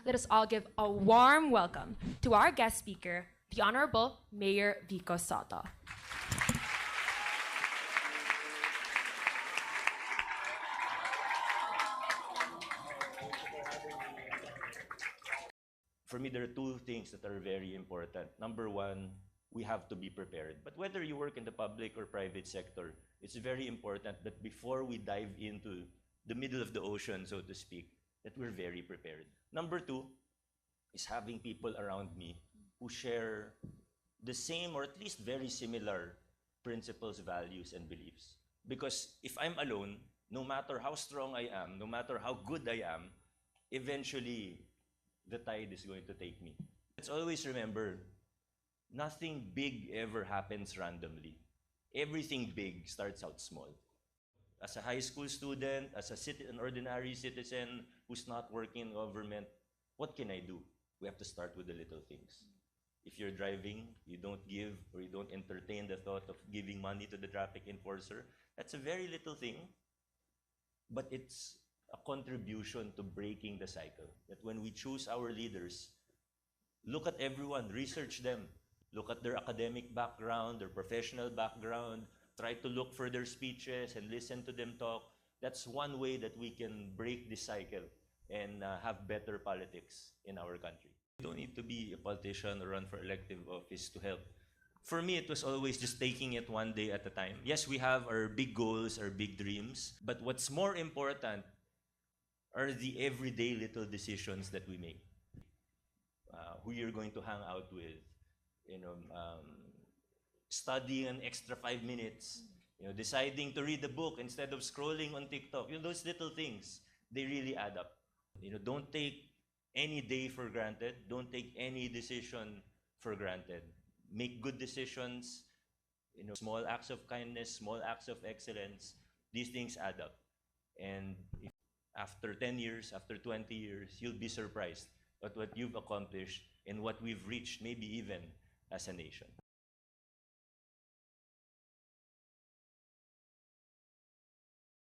let us all give a warm welcome to our guest speaker, the Honorable Mayor Vico Sotto. For me, there are two things that are very important. Number one, we have to be prepared. But whether you work in the public or private sector, it's very important that before we dive into the middle of the ocean, so to speak, that we're very prepared. Number two is having people around me who share the same or at least very similar principles, values, and beliefs. Because if I'm alone, no matter how strong I am, no matter how good I am, eventually the tide is going to take me. Let's always remember, nothing big ever happens randomly. Everything big starts out small. As a high school student, as an ordinary citizen who's not working in government, what can I do? We have to start with the little things. If you're driving, you don't give or you don't entertain the thought of giving money to the traffic enforcer, that's a very little thing, but it's a contribution to breaking the cycle. That when we choose our leaders, look at everyone, research them, look at their academic background, their professional background, try to look for their speeches and listen to them talk. That's one way that we can break this cycle and have better politics in our country. You don't need to be a politician or run for elective office to help. For me, it was always just taking it one day at a time. Yes, we have our big goals, our big dreams, but what's more important are the everyday little decisions that we make. Who you're going to hang out with, studying an extra 5 minutes, deciding to read a book instead of scrolling on TikTok. Those little things, they really add up. Don't take any day for granted. Don't take any decision for granted. Make good decisions, small acts of kindness, small acts of excellence. These things add up. And after 10 years, after 20 years, you'll be surprised at what you've accomplished and what we've reached, maybe even as a nation.